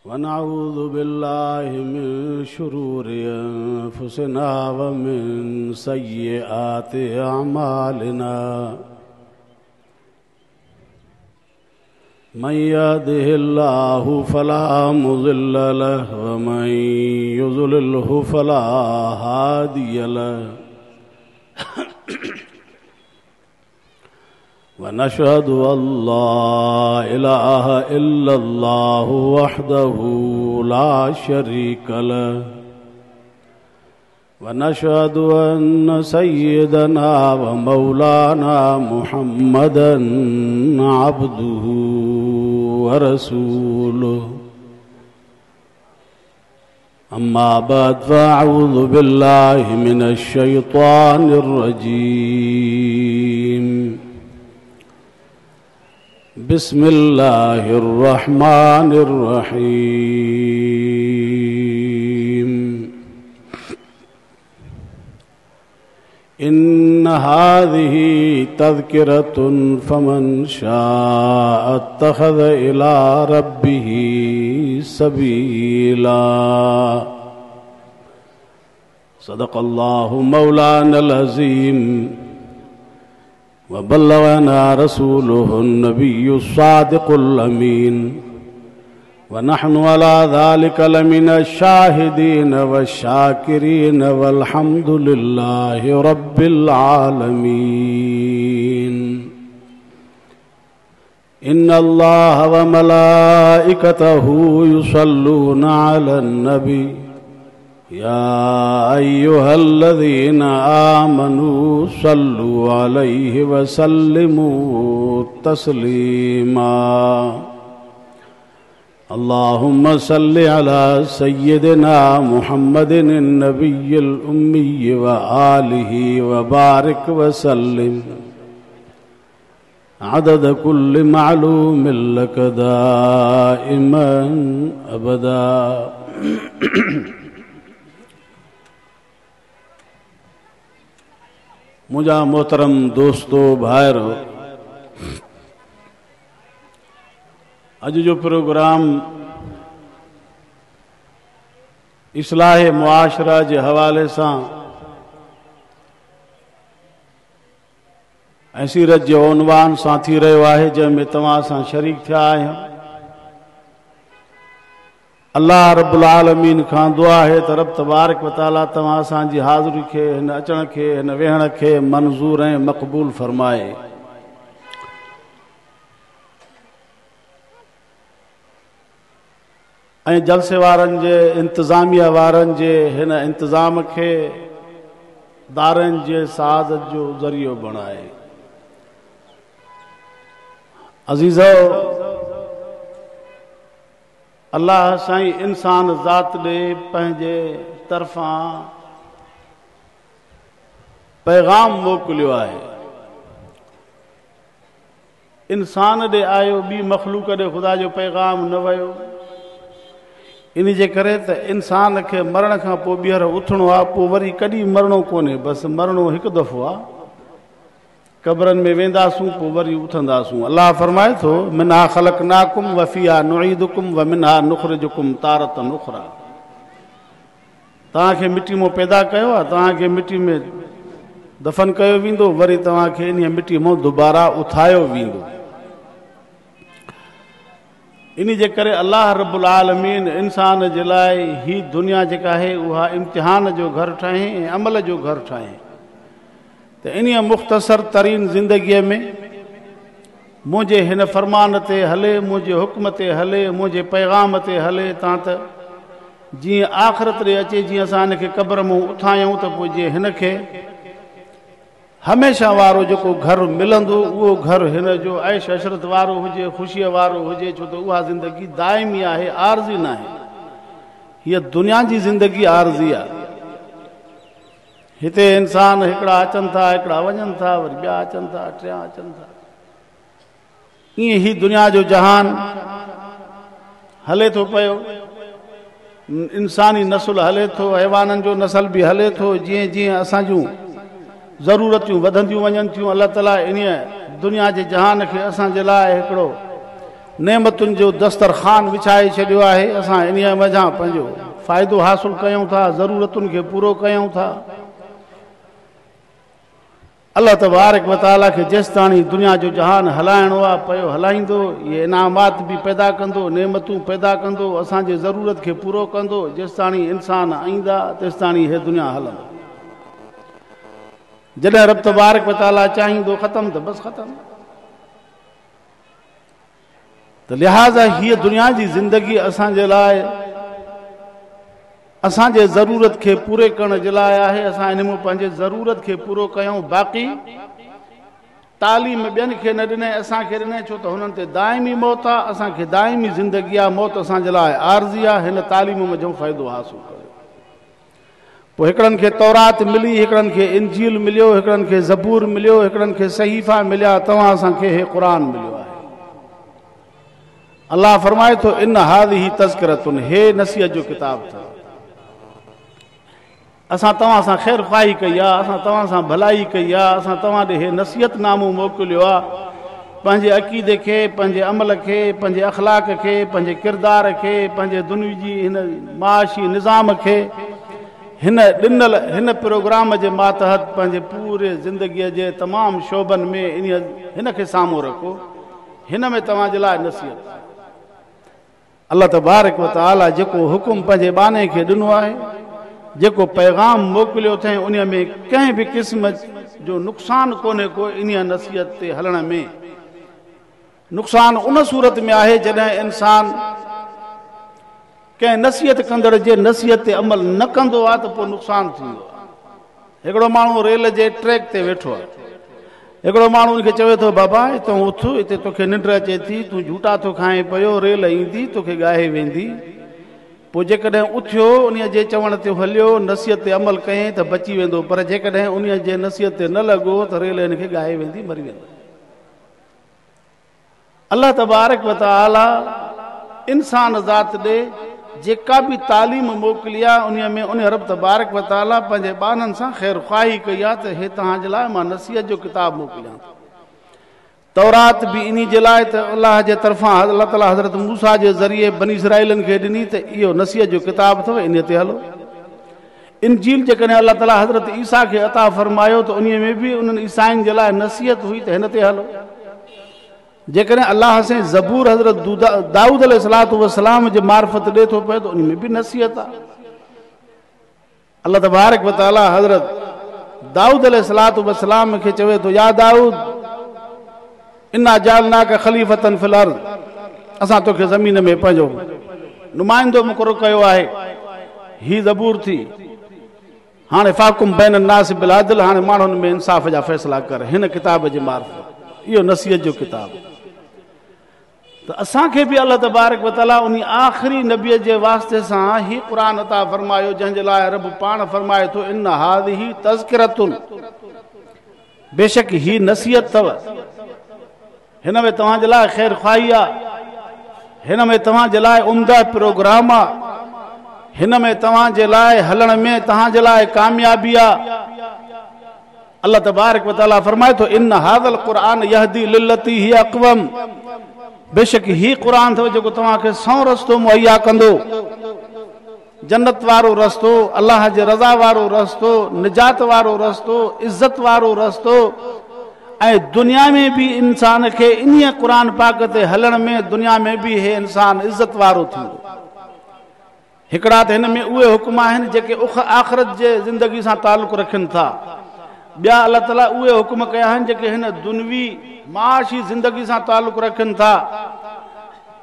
वनऊज़ु बिल्लाहि मिन शुरूरि अनफुसिना व मिन सय्यिआति अअमालिना मन यहदिहिल्लाहु फला मुज़िल्ल लहु व मन युज़लिल्हु फला हादिय लहु वनशहदु अल्ला इलाहा इल्लल्लाहु वहदहु ला शरीक लहु वनशहदु अन्न सय्यदना व मौलाना मुहम्मदन अब्दुहु व रसूलुहु अम्मा बाद फ़अऊज़ु बिल्लाहि मिनश शैतानिर रजीम बिस्मिल्लाहिर रहमानिर रहीम इन्न हाज़िही तज़किरतुन फ़मन शाअ अत्तख़ज़ इला रब्बिही सबीला सदक़ल्लाहु मौलानल अज़ीम व बल्लगना रसूलुहुन नबियुस सादिक़ुल अमीन व नहनु अला ज़ालिका लमिनश शाहिदीन व शाकिरीन वल्हम्दुलिल्लाहि रब्बिल आलमीन इन्नल्लाह व मलाइकतहु युसल्लूना अलन नबी या अय्युहल्लज़ीना आमनू सल्लु अलैहि व सल्लिमू तस्लीमा अल्लाहुम्मा सल्लि अला सय्यिदिना मुहम्मदिन नबिय्यिल उम्मी व आलिहि व बारिक व सल्लिम अदद कुल्लि मालूमिन लक दाइमन अबदा। मुझा मोहतरम दोस्तों भाइरो, अज जो प्रोग्राम इस्लाह मुआशरा के हवाले से सीरत के उनवान से थी रो है, जैमें तमां सां शरीक थिया आहियूं। अल्लाह रब्बुल आलमीन खां दुआ है त रब तबारक व तआला तमां असांजी हाज़िरी के हिन अचण के हिन वेहण के मंजूर ऐं मक़बूल फरमाए। ऐं जलसे वारनि जे इंतज़ामिया वारनि जे हिन इंतज़ाम के दारनि जे सआदत जो ज़रियो बणाए। अज़ीज़ो, अल्लाह साईं इंसान ज़ात ॾे पंहिंजे तरफ़ां पैगाम मोकिलियो आहे। इंसान ॾे आयो, ॿी मखलूक ॾे ख़ुदा जो पैगाम न वियो। इन जे करे त इंसान खे मरण खां पोइ ॿीहर उथणो आहे, पोइ वरी कॾहिं मरणो कोन्हे, बसि मरणो हिकु दफ़ो आहे। कब्रनि में वेंदासूं, पोइ वरी उथंदासूं। अल्लाह फरमाए थो, मिन्हा ख़लक़नाकुम व फ़ीहा नुईदुकुम व मिन्हा नुख़रिजुकुम तारतन उख़रा। तव्हांखे मिट्टी मां पैदा कयो आहे, तव्हांखे मिट्टी में दफ़न कयो वेंदो, वरी तव्हांखे इन मिट्टी मां दुबारा उथायो वेंदो। इन जे करे अल्लाह रब्बुल आलमीन इंसान जे लाइ ही दुनिया जेका है उहा इम्तिहान जो घर ठाहे ऐं अमल जो घर ठाहे। त इन मुख़्तसर तरीन ज़िंदगीअ में मुंहिंजे हिन फरमान ते हले, मुंहिंजे हुक्म ते हले, मुंहिंजे पैगाम ते हले, तां त जीअं आख़िरत ॾे अचे, जीअं असां हिनखे क़ब्र मां उथायूं त पोइ जीअं हिनखे हमेशह वारो जेको घर मिलंदो, उहो घर हिन जो ऐश अशरत वारो हुजे, ख़ुशीअ वारो हुजे, छो त उहा ज़िंदगी दाइमी आहे, आरज़ी न आहे। हीअ दुनिया जी ज़िंदगी आरज़ी आहे। हिते इंसान हिकिड़ा अचनि था, हिकिड़ा वञनि था, वरी ॿिया अचनि था, टिया अचनि था। ईअं ही दुनिया जो जहान हले थो पियो। इंसानी नसुल हले थो, हैवाननि जो नसल बि हले थो। जीअं जीअं असां जूं ज़रूरतियूं वधंदियूं वञनि थियूं, अल्लाह ताला इन दुनिया जे जहान खे असांजे लाइ हिकिड़ो नेमतुनि जो दस्तरखान विछाए छॾियो आहे। असां इन वजह पंहिंजो फ़ाइदो हासिल कयूं था, ज़रूरतुनि खे पूरो कयूं था। अल्लाह तबारक व तआला खे जेसि ताणी दुनिया जो जहान हलाइणो आहे पियो हलाईंदो, इहे इनामात बि पैदा कंदो, नेमतूं पैदा कंदो, असांजे ज़रूरत खे पूरो कंदो। जेसि ताणी इंसान ईंदा तेसि ताणी इहे दुनिया हलंदो। जॾहिं रब तबारक व तआला चाहींदो ख़तमु त बसि ख़तमु। त लिहाज़ा हीअ दुनिया जी ज़िंदगी असांजे लाइ असांजे ज़रूरत खे पूरे करण जे लाइ आहे। असां इन में पंहिंजे ज़रूरत खे पूरो कयूं। बाक़ी तालीम ॿियनि खे न ॾिनई, असांखे ॾिनई, छो त हुननि ते दाइमी मौत आहे, असांखे दाइमी ज़िंदगी आहे। मौत असांजे लाइ आर्ज़ी आहे। हिन तालीम में जो फ़ाइदो हासिल कयो। पोइ हिकिड़नि खे तौरात मिली, हिकिड़नि खे इंजील मिलियो, हिकिड़नि खे ज़बूर मिलियो, हिकिड़नि खे सहीफ़ा मिलिया। तव्हां असांखे हे क़ुर मिलियो आहे। अल्लाह फरमाए थो इन हाज़िही तज़किरतुन, हे नसीहत जो किताब अथव। असां तव्हां सां ख़ैर ख़्वाही कई आहे, असां तव्हां सां भलाई कई आहे, असां तव्हां ॾे हे नसीहतनामो मोकिलियो आहे। पंहिंजे अक़ीदे खे, पंहिंजे अमल खे, पंहिंजे अख़लाक खे, पंहिंजे किरदार खे, पंहिंजे दुनिया हिन माशी निज़ाम खे हिन ॾिनल हिन प्रोग्राम जे मातहत पंहिंजे पूरे ज़िंदगीअ जे तमामु शोबनि में हिन खे साम्हूं रखो। हिन में तव्हांजे लाइ नसीहत। अल्लाह तबारक व तआला जेको हुकुम पंहिंजे बाने खे ॾिनो आहे, जेको पैगाम मोकिलियो अथई, उन में कंहिं बि क़िस्म जो नुक़सानु कोन्हे को। इन नसीहत ते हलण में नुक़सानु उन सूरत में आहे जॾहिं इंसान कंहिं नसीहत कंदड़ जे नसीहत ते अमल न कंदो आहे त पोइ नुक़सानु थींदो आहे। हिकिड़ो माण्हू रेल जे ट्रैक ते वेठो आहे, हिकिड़ो माण्हू उनखे चवे थो बाबा हितां उथ, हिते तोखे निंड अचे थी, तूं झूटा थो खाए पियो, रेल ईंदी तोखे ॻाए वेंदी। पोइ जेकॾहिं उथियो उन जे चवण ते हलियो, नसीहत ते अमल कयईं त बची वेंदो, पर जेकॾहिं उन जे नसीहत ते न लॻो त रेल हिनखे ॻाए वेंदी, मरी वेंदो। अल्लाह तबारक व तआला इंसान ज़ात ॾे जेका बि तालीम मोकिली आहे, उन में उन रब तबारक व तआला पंहिंजे ॿारनि सां ख़ैर ख़्वाही कई आहे त हे तव्हांजे लाइ मां नसीहत जो किताब मोकिलियां थो। तौरात भी इन जे लाइ त अल्लाह जे तरफ़ां अल्लाह ताला हज़रत मूसा जे ज़रिए बनी इसराइलनि खे ॾिनी त इहो नसीहत जो किताब अथव, इन ते हलो। इंजील जेकॾहिं अल्लाह ताला हज़रत ईसा खे अता फरमायो त उन में बि उन्हनि ईसाइनि जे लाइ नसीहत हुई त हिन ते हलो। जेकॾहिं अल्लाह से ज़बूर हज़रत दाऊद अलैहिस्सलातु वस्सलाम जे मार्फत ॾे थो पियो त उन में बि नसीहत आहे। अल्लाह तबारक व तआला हज़रत दाऊद अलैहिस्सलातु वस्सलाम खे चवे थो या दाऊद इन्ना जालनाका खलीफतन फिल अर्ज़, असां तोखे ज़मीन में पंहिंजो नुमाइंदो मुक़ररु कयो आहे। ही ज़बूर थी, हाणे फाकुम बैन अन्नास बिल अदल, हाणे माण्हुनि में इंसाफ़ जा फ़ैसिला कर। हिन किताब जे मार्फत इहो नसीहत जो किताब। त असांखे बि अल्लाह तबारक व तआला उन आख़िरी नबीअ जे वास्ते सां ही क़ुर अता फरमायो, जंहिंजे लाइ रब पाण फरमाए थो इन हाज़िही तज़किरतुन, बेशक ही नसीहत अथव, हिन में तव्हांजे लाइ ख़ैर ख़्वाही आहे, हिन में तव्हांजे लाइ उम्दा प्रोग्राम आहे, हिन में तव्हांजे लाइ हलण में तव्हांजे लाइ कामयाबी आहे। अल्लाह तबारक व तआला फरमाए थो इन हाज़ल क़ुरआन यहदी लिल्लती ही अक़वम, बेशक ही क़ुरान अथव जेको तव्हांखे सौ रस्तो मुहैया कंदो, जन्नत वारो रस्तो, अल्लाह जे रज़ा वारो रस्तो, निजात वारो रस्तो, इज़त वारो रस्तो। ऐं दुनिया में भी इंसान खे इन क़ुरान पाक ते हलण में दुनिया में भी हे इंसान इज़त वारो थींदो। हिकिड़ा त हिन में उहे हुक्म आहिनि जेके आख़िरत जे ज़िंदगी सां ताल्लुक़ रखनि था, ॿिया अल्लाह ताला उहे हुक्म कया आहिनि जेके हिन दुनवी माशी ज़िंदगी सां ताल्लुक़ रखनि था।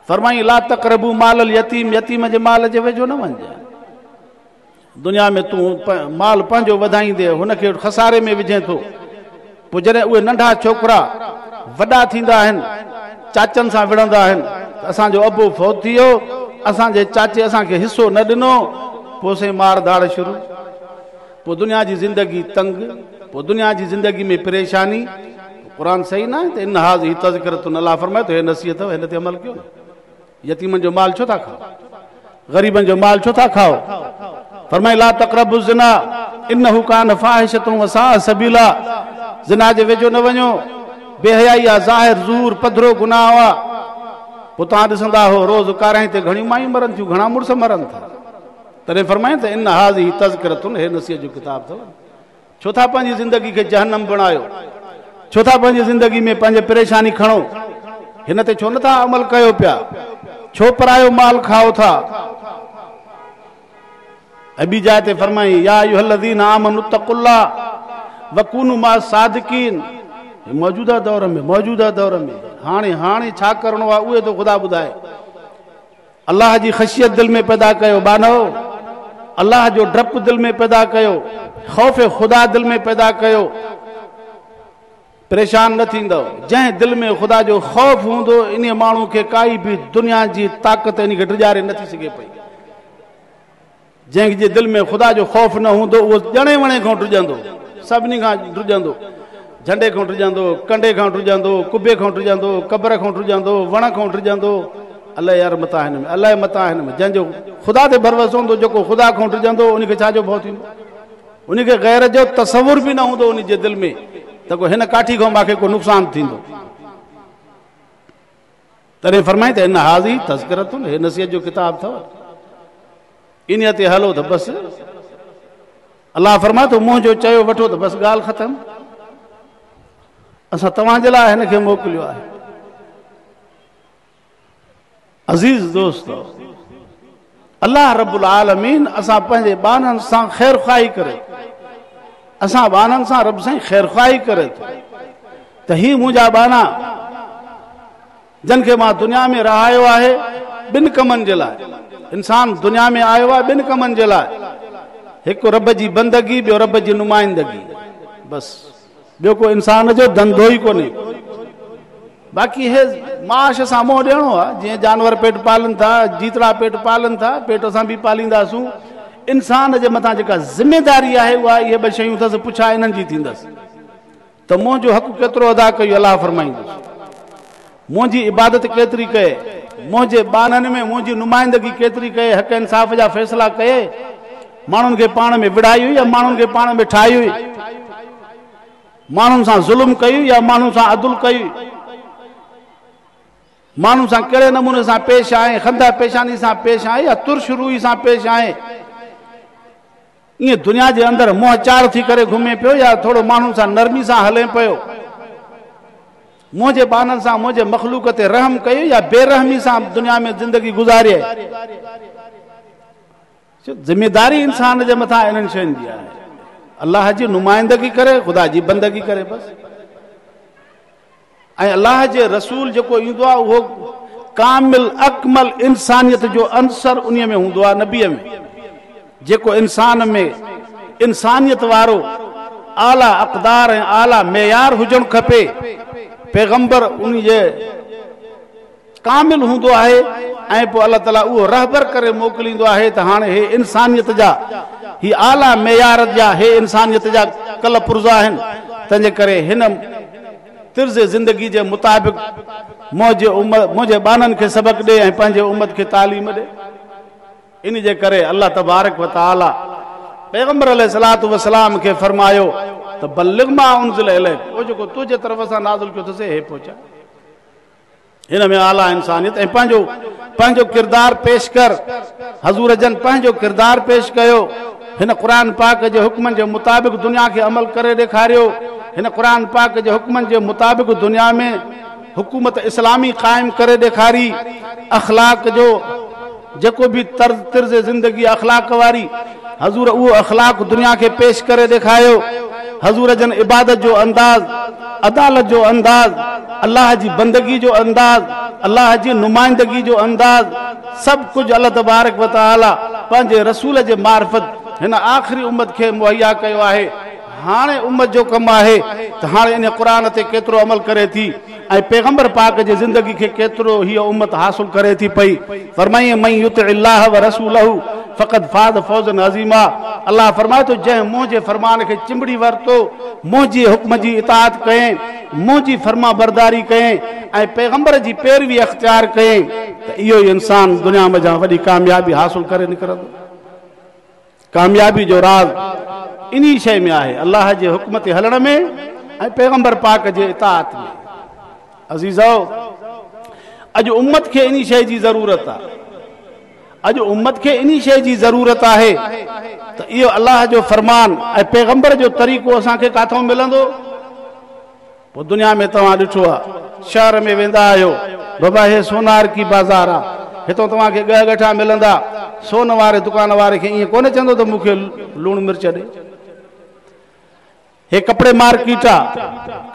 फरमाई ला तक़रबू माल यतीम, यतीम जे माल जे वेझो न वञे। दुनिया में तूं माल पंहिंजो वधाईंदे हुनखे खसारे में विझे थो, पोइ जॾहिं उहे नंढा छोकिरा वॾा थींदा आहिनि, चाचनि सां विढ़ंदा आहिनि, असांजो अबो फौत थी वियो, असांजे चाचे असांखे हिसो न ॾिनो, पोइ से मार धाड़ शुरू, पोइ दुनिया जी ज़िंदगी तंग, पोइ दुनिया जी ज़िंदगी में परेशानी। क़ुर सही न आहे त इन हाज़िही तज़किरतुन, अल्लाह फरमाए थो हे नसीहत अथव, हिन ते अमल कयो। यतीमनि जो माल छो था खाओ, ग़रीबनि जो माल छो था खाओ। फरमाए ला तक़रबु ज़िना इन्नहु कान फ़ाहिशतुन व साअ सबीला, ज़िना जे वेझो न वञो, बेहयाई आहे, ज़ाहिर ज़ूर पधरो गुनाह आहे। पोइ तव्हां ॾिसंदा हो रोज़ कारां ते घणियूं मायूं मरनि थियूं, घणा मुड़ुस मरनि था। तॾहिं फरमाइनि त इन हाज़ी तज़किरतुन, हे नसीहत जो किताब अथव। छो था पंहिंजी ज़िंदगी खे जहन्नम बणायो? छो था पंहिंजी ज़िंदगी में पंहिंजे परेशानी खणो? हिन ते छो नथा अमल कयो पिया? छो परायो माल खाओ था? ऐं ॿी जाइ ते फरमाई या अय्युहल्लज़ीना आमनू तक़ुल्लाह वकूनू मा सादिकीन। मौजूदा दौर में हाणे छा करणो आहे उहे तो ख़ुदा ॿुधाए। अल्लाह जी ख़शियत दिल में पैदा कयो बानो, अल्लाह जो डपु दिल में पैदा कयो, ख़ौफ़ ख़ुदा दिल में पैदा कयो, परेशान न थींदो। जंहिं दिल में ख़ुदा जो ख़ौफ़ हूंदो इन माण्हू खे काई बि दुनिया जी ताक़त इन खे डिॼारे नथी सघे पई। जंहिंजे दिल में ख़ुदा जो ख़ौफ़ न हूंदो उहो ॼणे वणे खां डिॼंदो, सभिनी खां डिॼंदो, झंडे खां डिॼंदो, कंडे खां डिॼंदो, कुबे खां डिॼंदो, क़बर खां डिॼंदो, वण खां डिॼंदो। अलाए यार मता हिन में, अलाए मता हिन में। जंहिंजो ख़ुदा ते भरवसो हूंदो, जेको ख़ुदा खां डिॼंदो उनखे छाजो भउ थींदो? उनखे गैर जो तसवुर बि न हूंदो उनजे दिल में त को हिन काठी खां मूंखे को नुक़सान थींदो। तॾहिं फरमाई त इन हाज़ी तज़किरतुन, हे नसीहत जो किताब अथव। इन ते हलो त बसि। अलाह फरमाए थो मुंहिंजो चयो वठो त बसि ॻाल्हि ख़तम। असां तव्हांजे लाइ हिन खे मोकिलियो आहे। अज़ीज़ दोस्त, अल्लाह रब्बुल आलमीन असां पंहिंजे बाननि सां ख़ैर ख़्वाही करे, असां बाननि सां रब साईं ख़ैर ख़्वाही करे त ही मुंहिंजा बाना जिन खे मां दुनिया में रहायो आहे ॿिनि कमनि जे लाइ। इंसान दुनिया में आयो आहे ॿिनि कमनि जे लाइ, हिकु रब जी बंदगी, ॿियो रब जी नुमाइंदगी। बसि ॿियो को इंसान जो धंधो ई कोन्हे। बाक़ी हे माश सां मोह ॾियणो आहे। जीअं जानवर पेट पालनि था, जीतड़ा पेट पालनि था, पेट असां बि पालींदासूं। इंसान जे मथां जेका ज़िमेदारी आहे उहा इहे ॿ शयूं अथसि, पुछा इन्हनि जी थींदसि त मुंहिंजो हक़ केतिरो अदा कयो। अलाह फरमाईंदुसि मुंहिंजी इबादत केतिरी कये, मुंहिंजे बाननि में मुंहिंजी नुमाइंदगी केतिरी कये, हक़ इंसाफ़ जा फ़ैसिला कये, माण्हुनि खे पाण में विड़ाई हुई या माण्हुनि खे पाण में ठाही हुई, माण्हुनि सां ज़ुल्म कई या माण्हुनि सां अदुल कई, माण्हुनि सां कहिड़े नमूने सां पेश आहे, खंदा पेशानी सां पेश आहे या तुर्श रूई सां पेश आहे। ईअं दुनिया जे अंदरि मुंहं चार थी करे घुमे पियो या थोरो माण्हुनि सां नरमी सां हले पियो। मुंहिंजे बाननि सां मुंहिंजे मख़लूक ते रहम कयो या बेरहमी सां दुनिया में ज़िंदगी गुज़ारे। ज़िमेदारी इंसान जे मथां इन्हनि शयुनि जी आहे। अल्लाह जी नुमाइंदगी करे, ख़ुदा जी बंदगी करे बसि। ऐं अल्लाह जे रसूल जेको ईंदो आहे उहो कामिल अकमल इंसानियत जो अंसर उन में हूंदो आहे। नबीअ में जेको इंसान में इंसानियत वारो आला अक़दार ऐं आला मेयार हुजणु खपे, पैगंबर उन जे कामिल हूंदो आहे। ऐं पोइ अल्लाह ताला उहो रहबर करे मोकिलींदो आहे त हाणे हे इंसानियत जा, ही आला मेयार जा, हे इंसानियत जा कल पुर्ज़ा आहिनि। तंहिंजे करे हिन तिर्ज़ ज़िंदगी जे मुताबिक़ मुंहिंजे बाननि खे सबक़ ॾे ऐं पंहिंजे उम्मत खे तालीम ॾे। इन जे करे अल्लाह तबारक व तआला पैगंबर अलैहिस्सलातु वस्सलाम खे फरमायो त बल्लिग़ मा उनज़िल इलैक, ओ जेको तुंहिंजे तरफ़ सां नाज़िल कयो अथसि हे पहुचा। हिन में आला इंसानियत ऐं पंहिंजो किरदार पेश कर। हज़ूर जन पंहिंजो किरदार पेश कयो। हिन क़ुरान पाक जे हुक्मनि जे मुताबिक़ दुनिया खे अमल करे ॾेखारियो। हिन क़ुरान पाक जे हुक्मनि जे मुताबिक़ दुनिया में हुकूमत इस्लामी क़ाइमु करे ॾेखारी। अख़लाक जो जेको बि तिर्ज़ ज़िंदगी अख़लाक वारी, हज़ूर उहो अख़लाक दुनिया खे पेश करे ॾेखारियो। हज़ूर जन इबादत जो अंदाज़, अदालत जो अंदाज़, अल्लाह जी बंदगी जो अंदाज़, अल्लाह जी नुमाइंदगी जो अंदाज़, सभु कुझु अल्लाह तबारक व तआला पंहिंजे रसूल जे मार्फत हिन आख़िरी उम्मत खे मुहैया कयो आहे। हाणे उम्मत जो कमु आहे त हाणे इन क़ुरान ते केतिरो अमल करे थी ऐं पैगंबर पाक जे ज़िंदगी खे केतिरो हीअ उम्मत हासिल करे थी पई। फरमाइए मन युतिअल्लाह व रसूलहू फ़क़द फाज़ फ़ौज़न अज़ीमा। अल्लाह फरमाए थो जंहिं मुंहिंजे फरमान खे चिंबड़ी वरितो, मुंहिंजे हुक्म जी इताअत कयईं, मुंहिंजी फर्मा बरदारी कयईं ऐं पैगंबर जी पैरवी अख़्तियार कयईं त इहो ई इंसान दुनिया में जां वॾी कामयाबी हासिल करे निकिरंदो। कामयाबी जो राज़ इन्ही शइ में आहे, अल्लाह जे हुक्म ते हलण में ऐं पैगंबर पाक जे इताअत में। अज़ीज़ो, अॼु उम्मत खे इन शइ जी ज़रूरत आहे, अॼु उम्मत खे इन शइ जी ज़रूरत आहे त इहो अलाह जो फरमान ऐं पैगंबर जो तरीक़ो असांखे किथां मिलंदो। पोइ दुनिया में तव्हां ॾिठो आहे, शहर में वेंदा आहियो, बाबा हे सोनार की बाज़ार आहे, हितां तव्हांखे ॻह ॻठा मिलंदा, सोन वारे दुकान वारे खे ईअं कोन्हे चवंदो त मूंखे लूणु मिर्च ॾे। हे कपिड़े मार्केट आहे,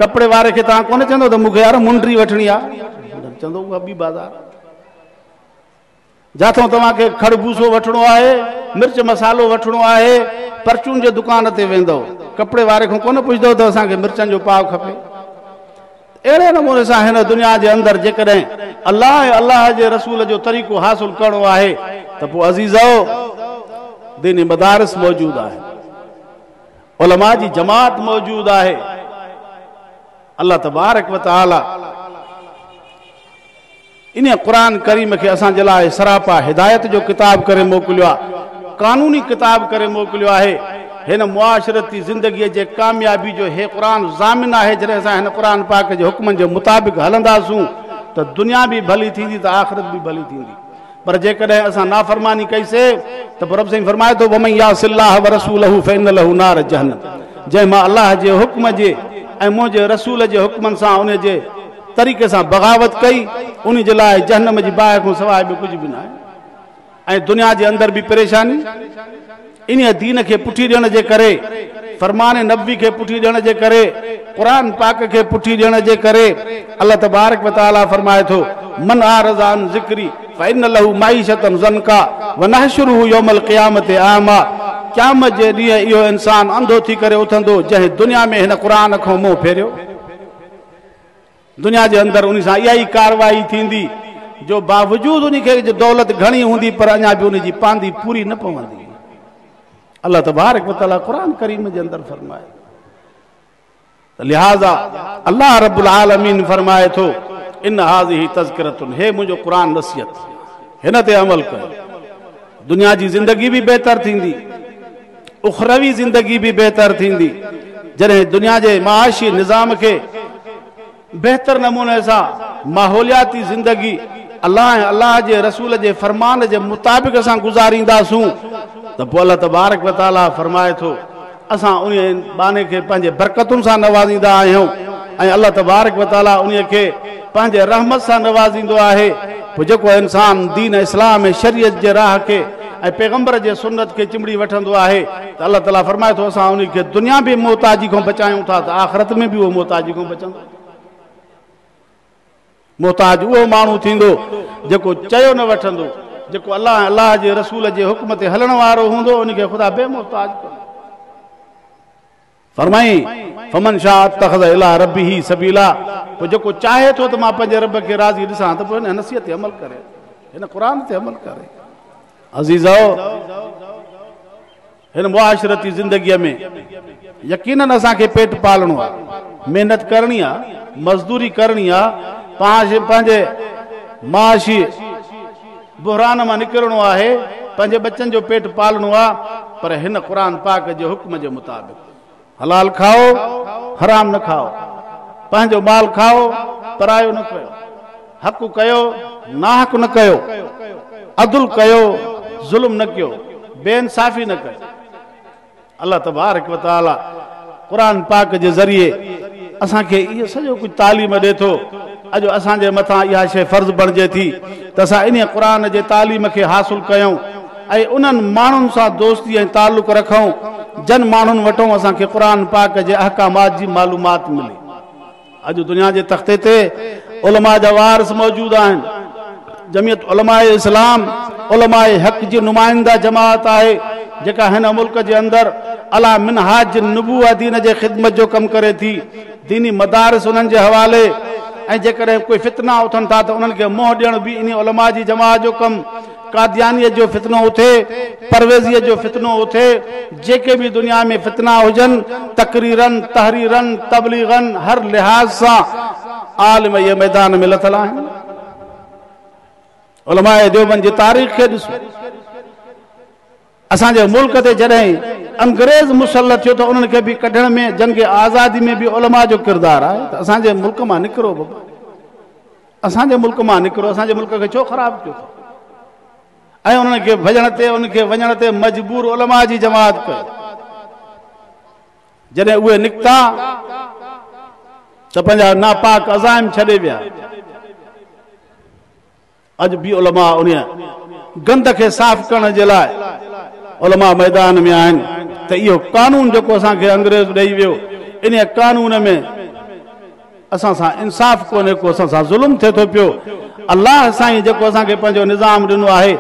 कपिड़े वारे खे तव्हां कोन्हे चवंदो त मूंखे यार मुंडी वठणी आहे, चवंदो उहा ॿी बाज़ार। जिथां तव्हांखे खड़बूसो वठणो आहे, मिर्च मसालो वठणो आहे, परचून जे दुकान ते वेंदव, कपिड़े वारे खां कोन पुछंदव त असांखे मिर्चनि जो पाव खपे। अहिड़े नमूने सां हिन दुनिया जे अंदरि जेकॾहिं अलाह ऐं अलाह जे रसूल जो तरीक़ो हासिल करणो आहे त पोइ अज़ीज़ो दीनी मदारिस मौजूदु आहे, उलमा जी जमात मौजूदु आहे। अल्लाह तबारक व तआला इन क़ुरान करीम खे असांजे लाइ सरापा हिदायत जो किताब करे मोकिलियो आहे, कानूनी किताब करे मोकिलियो आहे। हिन मुआशरती ज़िंदगीअ जे कामयाबी जो हे क़ुरान ज़ामिन आहे। जॾहिं असां हिन क़ुरान पाक जे हुक्मनि जे मुताबिक़ हलंदासूं त दुनिया बि भली थींदी त आख़िरत बि भली थींदी। पर जेकॾहिं असां नाफ़रमानी कईसीं त रब साईं फरमाए थो वमन यासिल्लाह व रसूलहू फ़इन्न लहू नार जहन्नम, जंहिं मां अलाह जे हुक्म जे ऐं मुंहिंजे रसूल जे हुक्मनि सां उन जे तरीक़े सां बग़ावत कई, उन जे लाइ जहन्नम जी बाहि खां सवाइ ॿियो कुझु बि न आहे। ऐं दुनिया जे अंदरि बि परेशानी इन दीन खे पुठी ॾियण जे करे, फरमान नबी खे पुठी ॾियण जे करे, क़ुरान पाक खे पुठी ॾियण जे करे अल्लाह तबारक व तआला फरमाए थो मन आरज़ अन ज़िक्री फ़इन्न लहू मईशतन ज़नका व नहशुरुहु यौमल क़ियामत आमा। क़यामत जे ॾींहुं इहो इंसान अंधो थी करे उथंदो जंहिं दुनिया में हिन क़ुरान खां मुंहुं फेरियो। दुनिया जे अंदरि उन सां इहा ई कारवाई थींदी जो बावजूद उन खे दौलत घणी हूंदी पर अञा बि उन जी पांदी पूरी न पवंदी। अल्लाह तबारक व तआला क़ुरान करीम जे अंदरि फरमाए, लिहाज़ा अल्लाह रब्बुल आलमीन फरमाए थो इन हाज़िही तज़किरतुन, हे मुंहिंजो क़ुरान नसीहत, हिन ते अमल कयो, दुनिया जी ज़िंदगी बि बहितर थींदी, उखरवी ज़िंदगी बि बहितर थींदी। जॾहिं दुनिया जे माशी निज़ाम खे बहितर नमूने सां माहौलियाती ज़िंदगी अल्लाह ऐं अल्लाह जे रसूल जे फरमान जे मुताबिक़ असां गुज़ारींदासूं त पोइ अल्लाह तबारक व तआला फरमाए थो असां उन बाने खे पंहिंजे बरकतुनि सां नवाज़ींदा आहियूं ऐं अल्लाह तबारक व तआला उन खे पंहिंजे रहमत सां नवाज़ींदो आहे। पोइ जेको इंसान दीन इस्लाम ऐं शरीयत जे राह खे ऐं पैगंबर जे सुन्नत खे चिमड़ी वठंदो आहे त अल्लाह ताला फरमाए थो असां उन खे दुनिया बि मोहताजी खां बचायूं था त आख़िरत में बि उहो मोहताजी खां बचंदो। मोहताज उहो माण्हू थींदो जेको चयो न वठंदो, जेको अल्लाह अल्लाह जे रसूल जे हुक्म ते हलण वारो हूंदो, उनखे ख़ुदा बेमोहताज कंदो। फरमाई फमन शाअ अत्तख़ज़ इला रब्बिही सबीला, पोइ जेको चाहे थो त मां पंहिंजे रब खे राज़ी ॾिसां त पोइ हिन नसीहत ते अमल करे, हिन क़ुरान ते अमल करे। अज़ीज़ो हिन मुआशरती ज़िंदगीअ में यकीनन असांखे पेट पालणो आहे, महिनत करणी आहे, मज़दूरी करणी आहे, पंहिंजे माशी बुहरान मां निकिरणो आहे, पंहिंजे बच्चनि जो पेट पालणो आहे, पर हिन क़ुरान पाक जे हुक्म जे मुताबिक़ हलाल खाओ, हराम न खाओ, पंहिंजो माल खाओ, परायो न कयो, हक़ कयो, नाहक न कयो, अदल कयो, ज़ुल्म न कयो, बेइंसाफ़ी न कयो। अल्लाह तबारक व तआला क़ुरान पाक जे ज़रिए असांखे इहो सॼो कुझु तालीम ॾिए थो। अॼु असांजे मथां इहा शइ फ़र्ज़ बणिजे थी त असां इन क़ुरान जे तालीम खे हासिल कयूं ऐं उन्हनि माण्हुनि सां दोस्ती ऐं तालुक़ रखूं जन माण्हुनि वटूं असांखे क़ुरान पाक जे अहकामात जी मालूमात मिले। अॼु दुनिया जे तख़्ते ते उलमा जा वारिस मौजूदु आहिनि। जमियत उलमाए इस्लाम उलमाए हक़ जी नुमाइंदा जमात आहे जेका हिन मुल्क जे अंदरि अला मिनहाज नबूआ दीन जे ख़िदमत जो कमु करे थी। दीनी मदारिस उन्हनि जे हवाले ऐं जेकॾहिं कोई फितना उथनि था त उन्हनि खे मोह ॾियण बि इन उलमा जी जमात जो कमु। कादियानीअ जो फितनो उथे, परवेज़ीअ जो फितनो उथे, जेके बि दुनिया में फितना हुजनि, तकरीरनि, तहरीरनि, तबलीगनि, हर लिहाज़ सां आलिम इहे मैदान में लथल आहिनि। उलमाए देवबंद जी तारीख़ खे ॾिसो, असांजे मुल्क ते जॾहिं अंग्रेज़ मुसलत थियो त उन्हनि खे बि कढण में, जंग आज़ादी में बि उलमा जो किरदारु आहे। त असांजे मुल्क मां निकिरो बाबा, असांजे मुल्क मां निकिरो, असांजे मुल्क खे छो ख़राबु कयो ऐं उन्हनि खे भॼण ते उनखे वञण ते मजबूर उलमा जी जमात कयो। जॾहिं उहे निकिता त पंहिंजा नापाक अज़ाइम छॾे विया। अॼु बि उलमा उन गंद खे साफ़ करण जे लाइ उलमा मैदान में आहिनि त इहो कानून जेको असांखे अंग्रेज़ ॾेई वियो, इन कानून में असां सां इंसाफ़ कोन्हे को, असां सां ज़ुल्म थिए थो पियो। अल्लाह साईं जेको असांखे पंहिंजो निज़ाम ॾिनो आहे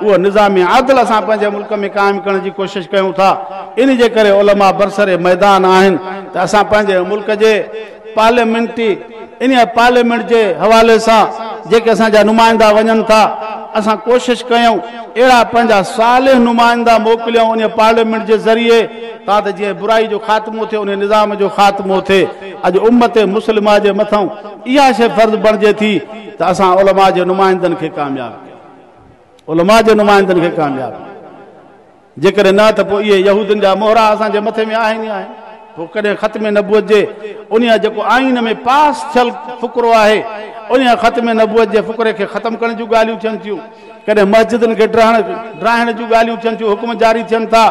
उहो निज़ाम आदिल असां पंहिंजे मुल्क में क़ाइमु करण जी कोशिशि कयूं था। इन जे करे उलमा बरसरे मैदान आहिनि त असां पंहिंजे मुल्क जे पार्लियामेंटी इन पार्लियामेंट जे हवाले सां जेके असांजा नुमाइंदा वञनि था, असां कोशिशि कयूं अहिड़ा पंहिंजा सालिह नुमाइंदा मोकिलियूं उन पार्लियामेंट जे ज़रिए तां त जीअं बुराई जो ख़ात्मो थिए, उन निज़ाम जो ख़ात्मो थिए। अॼु उम्मत मुस्लिमा जे मथां इहा शइ फ़र्ज़ बणिजे थी त असां उलमा जे नुमाइंदनि खे कामयाबु कयूं, उलमा जे नुमाइंदनि खे कामयाबु। जेकॾहिं न त पोइ इहे यहूदियुनि जा मोहरा असांजे मथे में आहिनि ई आहिनि। पोइ कॾहिं ख़त्म नबूअत जे उन जेको आइन में पास थियल फ़ुकरो आहे, उन ख़त्म नबूअत जे फ़ुकरे खे ख़तमु करण जूं ॻाल्हियूं थियनि थियूं। कॾहिं मस्जिदुनि खे ड्राइण जूं ॻाल्हियूं थियनि थियूं, हुकुम जारी थियनि था।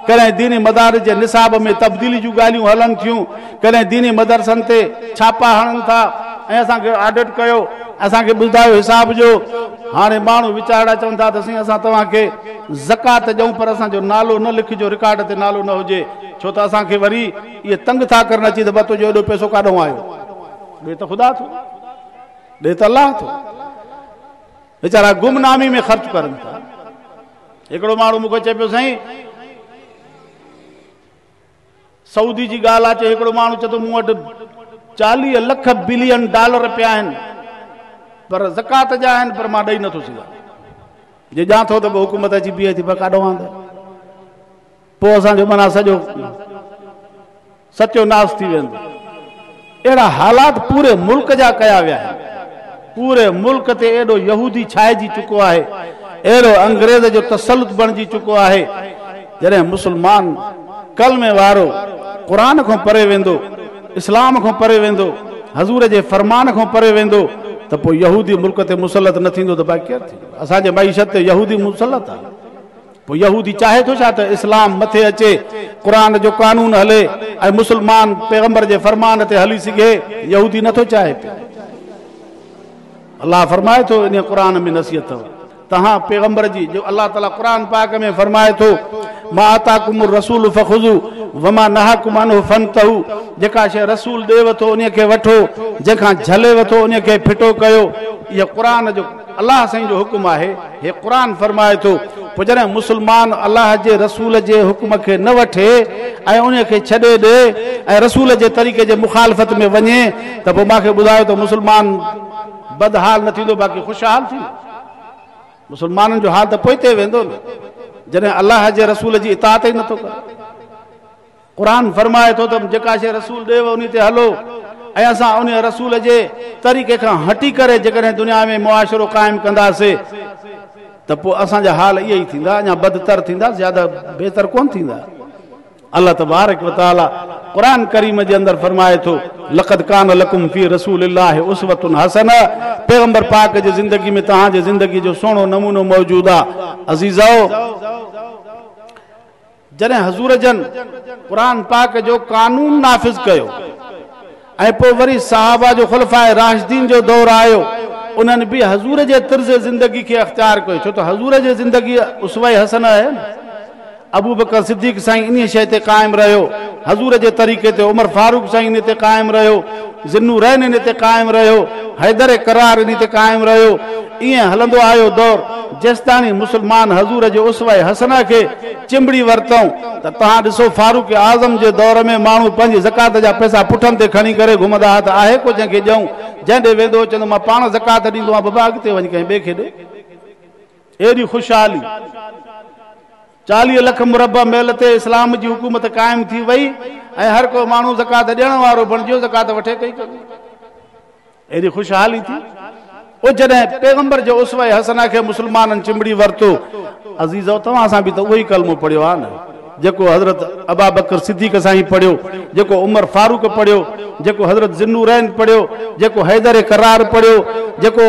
कॾहिं दीनी मदारिस जे निसाब में तब्दीली जूं ॻाल्हियूं हलनि थियूं। कॾहिं दीनी मदरसनि ते छापा हणनि था ऐं असांखे ऑडिट कयो, असांखे ॿुधायो हिसाब जो। हाणे माण्हू वीचारा चवनि था त साईं असां तव्हांखे ज़कात ॾियूं पर असांजो नालो न लिखिजो, रिकॉर्ड ते नालो न हुजे, छो त असांखे वरी इहे तंग था करनि अची त बतो जो एॾो पैसो काॾों आयो। ॾे त ख़ुदा थो, ॾे त अलाह थो। वीचारा गुमनामी में ख़र्च करनि था। हिकिड़ो माण्हू मूंखे चए पियो साईं सऊदी जी ॻाल्हि अचे, हिकिड़ो माण्हू चए थो मूं वटि 40 लख बिलियन डॉलर पिया आहिनि पर ज़कात जा आहिनि पर मां ॾेई नथो सघां। जे ॼां थो त पोइ हुकूमत अची बीहे थी, पर काॾों आंदा पोइ असांजो माना सॼो सत्योनाश थी वेंदो। अहिड़ा हालात पूरे मुल्क जा कया विया आहिनि। पूरे मुल्क ते एॾो यहूदी छाइजी चुको आहे, अहिड़ो अंग्रेज़ जो तसल्लुत बणिजी चुको आहे। जॾहिं मुस्लमान कलमे वारो क़ुरान खां परे वेंदो, इस्लाम खां परे वेंदो, हज़ूर जे फरमान खां परे वेंदो त पोइ यहूदी मुल्क ते मुसलत न थींदो त बाक़ी केरु थींदो? असांजे मईशत ते यहूदी मुसलत आहे। पोइ यहूदी चाहे थो छा त इस्लाम मथे अचे, क़ुरान जो कानून हले ऐं मुस्लमान पैगंबर जे फरमान ते हली सघे? यहूदी नथो चाहे पियो। अल्लाह फरमाए थो इन क़ुरान में नसीहत अथव तहां पैगंबर जी, जो अल्लाह ताला क़ुरान पाक में फरमाए थो मा आताकुमुर रसूल फखुज़ू वमा नहाकुम अन्हु फंतहू। जेका शइ रसूल ॾेव थो उन खे वठो, जंहिंखां झलेव थो उन खे फिटो कयो। इहा क़ुरान जो अल्लाह साईं जो हुकुम आहे, हे क़ुरान फरमाए थो। पोइ जॾहिं मुस्लमान अल्लाह जे रसूल जे हुकुम खे न वठे ऐं उन खे छॾे ॾे ऐं रसूल जे तरीक़े जे मुखालफ़त में वञे त पोइ मूंखे ॿुधायो त मुस्लमान बदहाल न थींदो, बाक़ी ख़ुशहाल थींदो। मुस्लमाननि जो हाल त पोइ ते वेंदो न जॾहिं अल्लाह जे रसूल जी इताअत ई नथो करे। क़ुरान फरमाए थो त जेका शइ रसूल ॾेव उन ते हलो ऐं असां उन रसूल जे तरीक़े खां हटी करे जेकॾहिं दुनिया में मुआशिरो क़ाइमु कंदासीं त पोइ असांजा हाल इहे ई थींदा, अञा बदतर थींदा, ज़्यादा बहितर कोन थींदा। अल्लाह तबारक व तआला क़ुरान करीम जे अंदरि फरमाए थो लक़द कान लकुम फी रसूलिल्लाहि उसवतुन हसना। पैगंबर पाक जी ज़िंदगी में तव्हांजे ज़िंदगी जो सुहिणो नमूनो मौजूदु आहे। अज़ीज़ो, जॾहिं हज़ूर जन क़ुरान पाक जो कानून नाफ़िज़ कयो ऐं पोइ वरी सहाबा जो खुलफाए राशिदीन जो दौर आयो, उन्हनि बि हज़ूर जे तर्ज़ ज़िंदगी खे अख़्तियार कयो, छो त हज़ूर जी ज़िंदगी उसवा हसन आहे न। अबू बकर सिद्दीक़ साईं इन शइ ते क़ाइमु रहियो, हज़ूर जे तरीक़े ते उमर फारूक साईं इन ते क़ाइमु रहियो, ज़िन्नुरैन इन ते क़ाइमु रहियो, हैदर करार इन ते क़ाइमु रहियो। ईअं हलंदो आयो दौर जेसिताणी मुस्लमान हज़ूर जे उसवा हसना खे चिंबड़ी वरितऊं। त तव्हां ॾिसो फारूक आज़म जे दौर में माण्हू पंहिंजी ज़कात जा पैसा पुठनि ते खणी करे घुमंदा हुआ त आहे को जंहिंखे ॾियूं? जंहिं ॾे वेंदो चवंदो मां पाण ज़कात ॾींदो आहियां, बाबा अॻिते वञी कंहिं ॿिए खे ॾे। एॾी ख़ुशहाली 40 लख मुरबा मेल ते इस्लाम जी हुकूमत क़ाइमु थी वई ऐं हर को माण्हू ज़कात ॾियण वारो बणिजियो, ज़कात वठे कई कयो। एॾी ख़ुशहाली थी। पोइ जॾहिं पैगंबर जो उसवा हसना खे मुस्लमाननि चिंबड़ी वरितो, अज़ीज़ो तव्हां सां बि त उहो ई कलमो पढ़ियो आहे न। जेको हज़रत अबा बकर सिद्दीक़ साईं पढ़ियो, जेको उमर फारूक पढ़ियो, जेको हज़रत ज़िन्नूरैन पढ़ियो, जेको हैदर करार पढ़ियो, जेको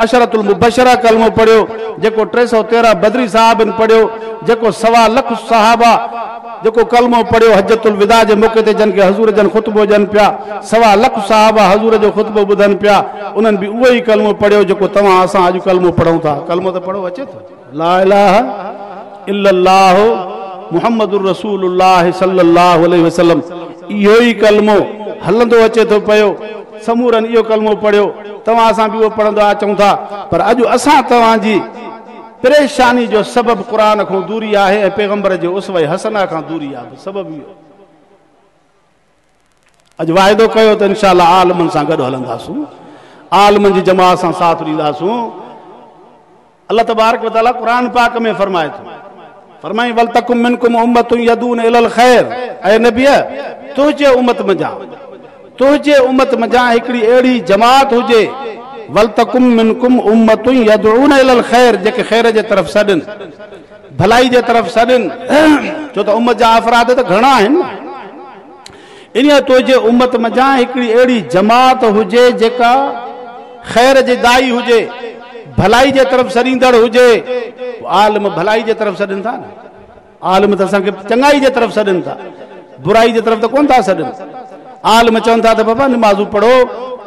अशरतुल मुबशरा कलमो पढ़ियो, जेको 313 बदरी साहबन पढ़ियो, जेको 1.25 लाख सहाबा जेको कलमो पढ़ियो हजतुल विदा जे मौके ते जन के हज़ूर जन खुतबो ॾियनि पिया, 1.25 लाख सहाबा हज़ूर जो खुतबो ॿुधनि पिया, उन्हनि बि उहो ई कलमो पढ़ियो जेको तव्हां असां अॼु कलमो पढ़ूं था। कलमो त पढ़ो अचे थो, ला इलाहा इल्लल्लाह मुहम्मदुर रसूलुल्लाह सल्लल्लाहु अलैहि वसल्लम, इहो ई कलमो हलंदो अचे थो पियो। समूरनि इहो कलमो पढ़ियो, तव्हां असां बि उहो पढ़ंदा अचूं था। पर अॼु असां तव्हांजी परेशानी जो सबब क़ुरान खां दूरी आहे ऐं पैगंबर जे उसवे हसना खां दूरी आहे। सबब इहो अॼु वाइदो कयो त इंशाअल्लाह आलमनि सां गॾु हलंदासूं, आलमनि जी जमात सां साथ ॾींदासूं। अल्लाह तबारक व तआला क़ुरान पाक में फरमाए थो, फरमाई वल तकुम मिनकुम उम्मतुन यदून इलल खैर, ऐ नबी तुंहिंजे उम्मत मजां, तुंहिंजे उम्मत मजां हिकिड़ी अहिड़ी जमात हुजे, वल तकुम मिनकुम उम्मतुन यदून इलल खैर, जेके खैर जे तरफ़ सॾनि, भलाई जे तरफ़ सॾनि। छो त उम्मत जा अफ़राद त घणा आहिनि, इन तुंहिंजे उम्मत मजां हिकिड़ी अहिड़ी जमात हुजे जेका खैर जे दाई हुजे, भलाई जे तरफ़ सॾींदड़ हुजे। आलिम भलाई जे तरफ़ सॾनि था न, आलिम त असांखे चङाई जे तरफ़ सॾनि था, बुराई जे तरफ़ त कोन था सॾनि। आलिम चवनि था त बाबा निमाज़ू पढ़ो,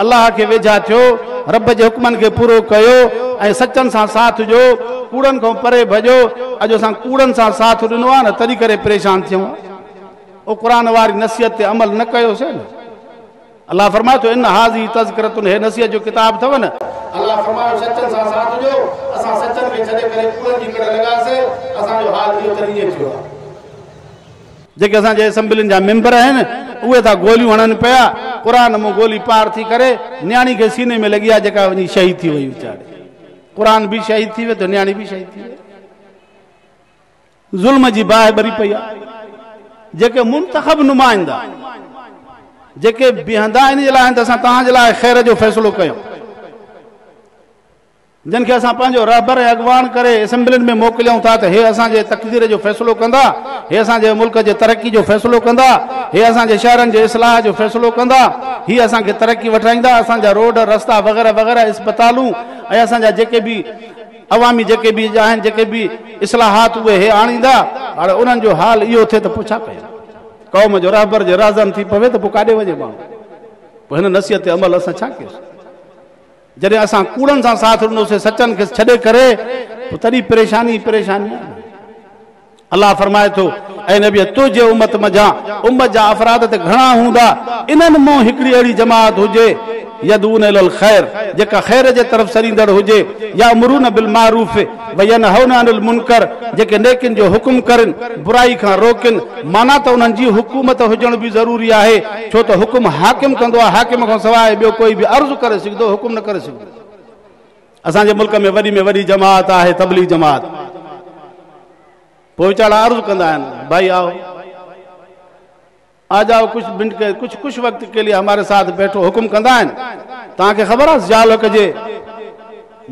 अल्लाह खे वेझा थियो, रब जे हुक्मनि खे पूरो कयो ऐं सचनि सां साथ ॾियो, कूड़नि खां परे भॼो। अॼु असां कूड़नि सां साथ ॾिनो आहे न, तॾहिं करे परेशान थियूं। ओ क़ुरान वारी नसीहत ते अमल न कयोसीं न। अल्लाह फरमाए थो इन हाज़ी तज़किरतुन, हे नसीहत जो किताब अथव न। अल्लाह फरमायो सचनि सां साथ ॾियो, असां सचनि खे छॾे करे कूड़नि जी कड़ लॻासीं, असांजो हाल इहो त ईअं थियो आहे। जेके असांजे असेंबलियुनि जा मेंबर आहिनि उहे था गोलियूं हणनि पिया, क़ुरान मां गोली पार थी करे न्याणी खे सीने में लॻी आहे, जेका वञी शहीद थी वई वीचारी। क़ुरान बि शहीद थी वियो त न्याणी बि शहीद थी वई। ज़ुल्म जी बाहि ॿरी पई आहे। जेके मुंतखब नुमाइंदा जेके बीहंदा इन जे लाइ त असां तव्हांजे लाइ ख़ैर जो फ़ैसिलो कयूं, जिन खे असां पंहिंजो रहबर ऐं अॻवान करे असेंबलियुनि में मोकिलियूं था त हे असांजे तक़दीर जो फ़ैसिलो कंदा, हे असांजे मुल्क जे तरक़ी जो फ़ैसिलो कंदा, हे असांजे शहरनि जे इस्लाह जो फ़ैसिलो कंदा, ही असांखे तरक़ी वठाईंदा, असांजा रोड रस्ता वग़ैरह वग़ैरह इस्पतालूं ऐं असांजा जेके बि अवामी जेके बि आहिनि, जेके बि इस्लाहात उहे हे आणींदा। हाणे उन्हनि जो हाल इहो थिए त पोइ छा कयूं? क़ौम जो रहबर जे राज़न थी पवे त पोइ काॾे वञे माण्हू? पोइ हिन नसीहत ते अमल असां छा कयोसीं? जॾहिं असां कूड़नि सां साथ ॾिनोसीं, सचनि खे छॾे करे, पोइ तॾहिं परेशानी परेशानी। अल्लाह फरमाए थो ऐं नबी तुंहिंजे उम्मत मजां, उम्मत जा अफ़राद त घणा हूंदा, इन्हनि मां हिकिड़ी अहिड़ी जमात हुजे यदून इलल खैर, जेका खैर जे तरफ़ सरींदड़ हुजे, या अमरून बिल मारूफ व यनहौना अनिल मुनकर, जेके नेकिन जो हुकुम करनि, बुराई खां रोकनि। माना त उन्हनि जी हुकूमत हुजण बि ज़रूरी आहे, छो त हुकुम हाकिम कंदो आहे, हाकिम खां सवाइ ॿियो कोई बि अर्ज़ु करे सघंदो, हुकुम न करे सघंदो। असांजे मुल्क में वॾी जमात आहे तबलीग जमात। पोइ वीचारा अर्ज़ु कंदा आहिनि, भाई आओ आ जाओ, कुछ वक्त के लिए हमारे साथ बैठो, हुकुम कंदा आहिनि। तव्हांखे ख़बर आहे ज़िया कजे,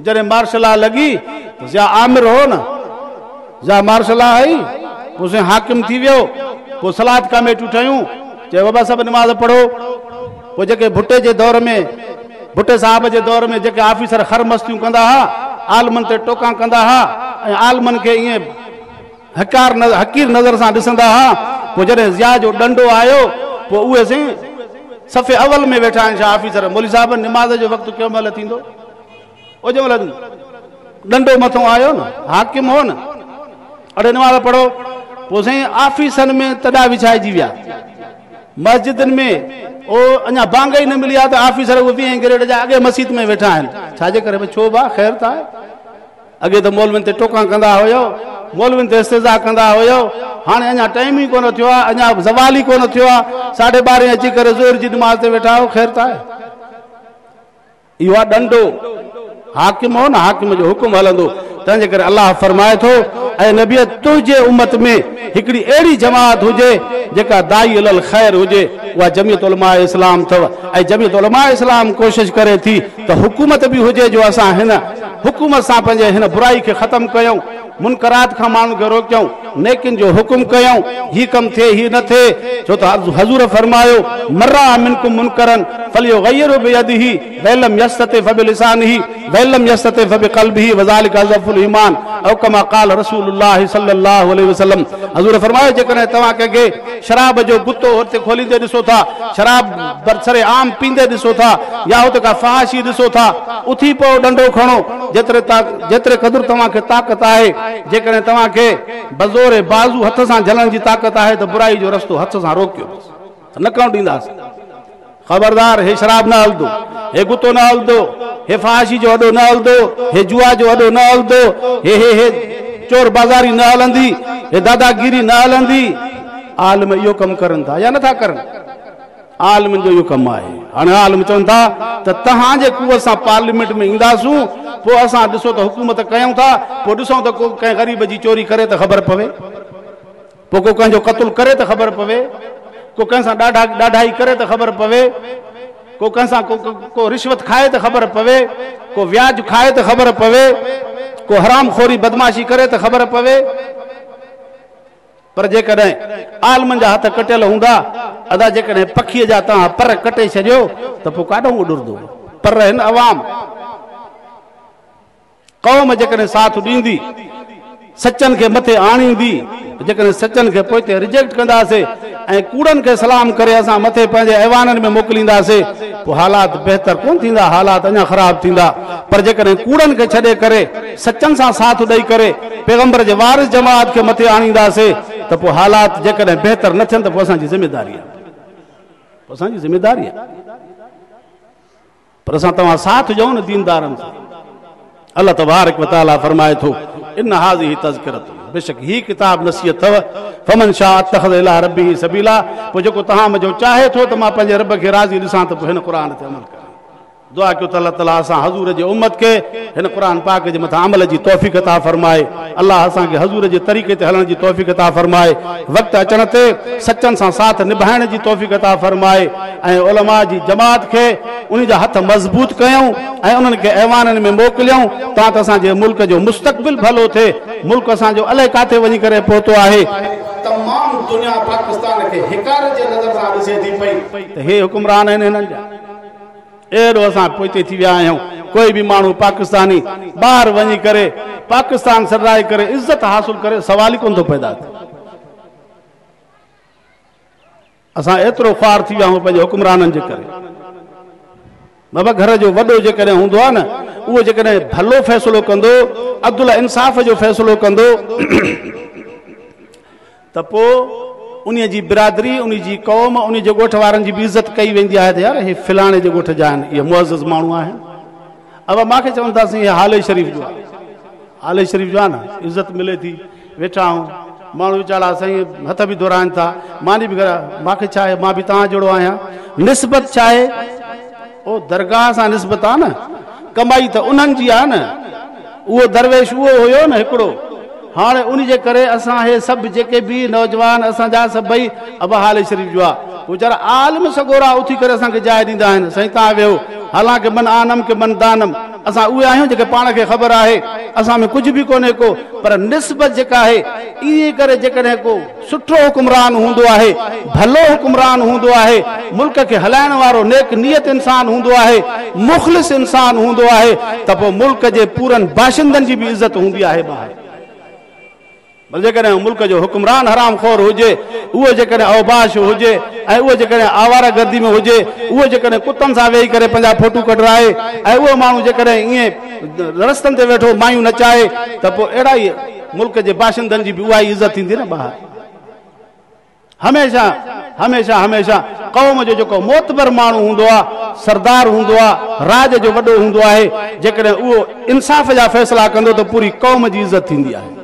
जॾहिं मार्शल लॉ लॻी त ज़िया आमिर हो न, ज़िया मार्शल लॉ आई, पोइ हाकिम थी वियो। पोइ सलाद कमेटियूं ठहियूं, चयो बाबा सभु निमाज़ पढ़ो। पोइ जेके भुट्टे जे दौर में, भुट्टे साहब जे दौर में जेके ऑफिसर खर मस्तियूं कंदा हुआ, आलमनि ते टोका कंदा हुआ ऐं आलमनि खे ईअं हकीर नज़र सां ॾिसंदा हुआ। पोइ जॾहिं ज़िया जो डंडो आयो, पोइ उहे साईं सफ़े अवल में वेठा आहिनि छा ऑफिसर, मौली साहब निमाज़ जो वक़्तु कंहिं महिल थींदो? ओ जंहिं महिल डंडो मथां आयो न, हाकिम हो न, अड़े निमाज़ पढ़ो। पोइ साईं ऑफिसनि में तॾा विछाइजी विया, मस्जिदनि में ओ अञा बांग ई न मिली आहे त ऑफिसर उहे 20 ग्रेड जा अॻे मस्जिद में वेठा आहिनि। छाजे करे? छो बा ख़ैर त आहे। अॻे त मौलवियुनि ते टोका कंदा हुयो, मौलवियुनि ते इस्तिज़ा कंदा हुयो, हाणे अञा टाइम ई कोन थियो आहे, अञा ज़वाल ई कोन थियो आहे, 12:30 अची करे ज़ोर जी नमाज़ ते वेठा हो। ख़ैर त आहे। इहो आहे डंडो, हाकिम हो न, हाकिम जो हुकुम हलंदो। तंहिंजे करे अल्लाह फरमाए थो ऐं नबी तुंहिंजे उम्मत में हिकिड़ी अहिड़ी जमात हुजे जेका दाई अल ख़ैर हुजे, उहा जमियत उलमा इस्लाम अथव। ऐं जमियत उलमा इस्लाम कोशिशि करे थी त हुकूमत बि हुजे जो असां हिन हुकूमत सां पंहिंजे हिन बुराई खे ख़त्म कयूं, मुनकरात खां माण्हुनि खे रोकियूं, नेकिन जो हुकुम कयूं, ही कम थिए ही न थिए। छो त हज़ूर फरमायो मर्रा मिनकुम मुनकरन फलयुग़य्यिरहु बियदिही वलम यस्तति फबिलिसानिही वलम यस्तति फबिक़ल्बिही वज़ालिका अज़अफ़ुल ईमान औ कमा क़ाल रसूलुल्लाह सल्लल्लाहु अलैहि वसल्लम। हज़ूर फरमायो जेकॾहिं तव्हां कंहिंखे शराब जो गुत्तो हुते खोलींदे ॾिसो था, शराब बरसरे आम पींदे ॾिसो था, या हुते का फ़हाशी ॾिसो था, उथी पओ डंडो खणो। जेतिरे क़दुरु तव्हांखे ताक़त आहे, जेकॾहिं तव्हांखे बज़ोर बाज़ू हथ सां झलण जी ताक़त आहे त बुराई जो रस्तो हथ सां रोकियो, न करणु ॾींदासीं। ख़बरदार, हे शराब न हलंदो, हे गुत्तो न हलंदो, हे फ़हाशी जो अॾो न हलंदो, हे जुआ जो अॾो न हलंदो, हे चोर बाज़ारी न हलंदी, हे दादागिरी न हलंदी। आलिम इहो कमु करनि था या नथा करनि? आलिमनि जो इहो कमु आहे। हाणे आलिम चवनि था त तव्हांजे कुवत सां पार्लियामेंट में ईंदासूं, पोइ असां ॾिसो त हुकूमत कयूं था, पोइ ॾिसूं त को कंहिं ग़रीब जी चोरी करे त ख़बर पवे, पोइ को कंहिंजो क़त्ल करे त ख़बर पवे, को कंहिंसां ॾाढाई करे त ख़बर पवे, को कंहिंसां को रिश्वत खाए त ख़बर पवे, को व्याज खाए त ख़बर पवे, को हरामखोरी बदमाशी करे त ख़बर पवे। पर जेकॾहिं आलमनि जा हथ कटियल हूंदा, अदा जेकॾहिं पखीअ जा तव्हां पर कटे छॾियो त पोइ काॾों उॾंदो? पर हिन अवाम क़ौम जेकॾहिं साथ ॾींदी, सचनि खे मथे आणींदी, जेकॾहिं सचनि खे पोइ रिजेक्ट कंदासीं ऐं कूड़नि खे सलाम करे असां मथे पंहिंजे ऐवाननि में मोकिलींदासीं, पोइ हालात बहितर कोन थींदा, हालात अञा ख़राब थींदा। पर जेकॾहिं कूड़नि खे छॾे करे सचनि सां साथ ॾेई करे पैगंबर जे वारिस जमात खे मथे आणींदासीं त पोइ हालात जेकॾहिं बहितर न थियनि त पोइ असांजी ज़िमेदारी आहे, पोइ असांजी ज़िमेदारी आहे। पर असां तव्हां साथ ॾियो न दीनदारनि सां। अल्लाह तबारक व तआला फरमाए थो इन हाज़िही तज़किरत, बेशक ही किताब नसीहत अथव, फमन शाअ अत्तख़ज़ इला रब्बिही सबीला। पोइ जेको तव्हां मुंहिंजो चाहे थो त मां पंहिंजे रब खे राज़ी ॾिसां त पोइ हिन क़ुर ते अमल करियो। दुआ कयो त अल्लाह ताला असां हज़ूर जे उम्मत खे हिन क़ुर पाक जे मथां अमल जी तौफ़ीक़ अता फरमाए। अल्लाह असांखे हज़ूर जे तरीक़े ते हलण जी तौफ़ीक़ अता फरमाए, वक़्तु अचण ते सचनि सां साथ निभाइण जी तौफ़ीक़ अता फरमाए, ऐं उलमा जी जमात खे उन जा हथ मज़बूत कयूं ऐं उन्हनि खे ऐवाननि में मोकिलियूं, तां त असांजे मुल्क जो मुस्तक़बिल भलो थिए। मुल्क असांजो अलाए किथे वञी करे पहुतो आहे, तमामु दुनिया पाकिस्तान खे हिकार जे नज़र सां ॾिसे थी पई त हे हुकुमरान आहिनि हिननि जा। एॾो असां पोइते थी विया आहियूं, कोई बि माण्हू पाकिस्तानी ॿाहिरि वञी करे पाकिस्तान सराए करे इज़त हासिल करे सवाल ई कोन थो पैदा थिए। असां एतिरो ख़्वार थी विया आहियूं पंहिंजे हुकुमराननि जे करे। बाबा घर जो वॾो जेकॾहिं हूंदो आहे न, उहो जेकॾहिं भलो फ़ैसिलो कंदो, अदल इंसाफ़ जो फ़ैसिलो कंदो त पोइ उन जी बिरादरी, उन जी क़ौम, उन जे ॻोठ वारनि जी बि इज़त कई वेंदी आहे त यार हे फिलाणे जे ॻोठ जा आहिनि, इहे मुअज़्ज़ज़ माण्हू आहिनि। अब मूंखे चवंदासीं इहे हाले शरीफ़ जो आहे, हाले शरीफ़ जो आहे न, इज़त मिले थी, वेठा आहियूं, माण्हू वीचारा साईं हथ बि दोराइनि था, मानी बि मूंखे छा आहे, मां बि तव्हां जहिड़ो आहियां। निस्बत छा आहे? ओ दरगाह सां निस्बत आहे न, कमाई त उन्हनि जी आहे न, उहो दरवेश उहो हुयो न हिकिड़ो। हाणे उन जे करे असां हे सभु जेके बि नौजवान असांजा सभई अब हाले शरीफ़ जो आहे, वीचारा आलिम सगोरा उथी करे असांखे जाइ ॾींदा आहिनि, साईं तव्हां वियो, हालांकि मन आनम के मन दानम, असां उहे आहियूं जेके पाण खे ख़बर आहे असां में कुझु बि कोन्हे को, पर निस्बत जेका आहे ईअं करे जेकॾहिं को सुठो हुकुमरान हूंदो आहे, भलो हुकुमरान हूंदो आहे, मुल्क खे हलाइण वारो नेक नियत इंसान हूंदो आहे, मुख़लिस इंसान हूंदो आहे, त पोइ मुल्क जे पूरनि बाशिंदनि जी बि इज़त हूंदी आहे ॿाहिरि। जेकॾहिं मुल्क जो हुकुमरान हराम खोर हुजे, उहो जेकॾहिं अवबाश हुजे ऐं उहो जेकॾहिं आवारा गर्दी में हुजे, उहो जेकॾहिं कुतनि सां वेही करे पंहिंजा फोटू कढाए ऐं उहो माण्हू जेकॾहिं ईअं रस्तनि ते वेठो मायूं नचाए, त पोइ अहिड़ा ई मुल्क जे बाशिंदनि जी बि उहा ई इज़त थींदी न ॿाहिरि। हमेशा हमेशा हमेशा क़ौम जो जेको मोतबर माण्हू हूंदो आहे, सरदार हूंदो आहे, राज जो वॾो हूंदो आहे, जेकॾहिं उहो इंसाफ़ जा फ़ैसिला कंदो त पूरी क़ौम जी इज़त थींदी आहे।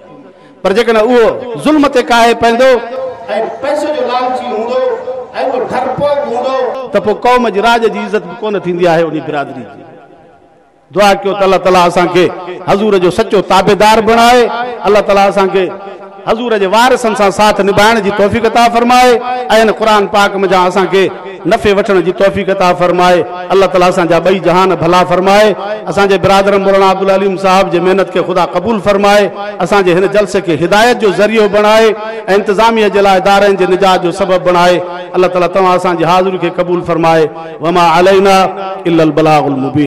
पर जेकॾहिं उहो ज़ुल्म ते काहे पवंदो ऐं पैसे जो लालची हूंदो ऐं उहो डरपोक हूंदो त पोइ क़ौम जी राज जी इज़त बि कोन थींदी आहे उन बिरादरी जी। दुआ कयो त अल्लाह ताला असांखे हज़ूर जो सचो ताबेदार बणाए, अल्लाह ताला असांखे हज़ूर जे वारिसनि सां साथ निभाइण जी तौफ़ीक़ अता फरमाए ऐं इन क़ुर पाक में असांखे नफ़े वठण जी तौफ़ीक़ अता फरमाए। अल्लाह ताला असांजा ॿई जहान भला फरमाए। असांजे बिरादर मौलाना अब्दुल अलीम साहब जे महिनत के खुदा क़बूल फरमाए। असांजे हिन जलसे के हिदायत जो ज़रियो बणाए ऐं इंतज़ामिया जे लाइ इदारनि जे निजात जो सबब बणाए। अल्लाह ताला तव्हां असांजी हाज़िरी खे क़बूल फरमाए। वमा अलैना इल्लल बलागुल मुबीन।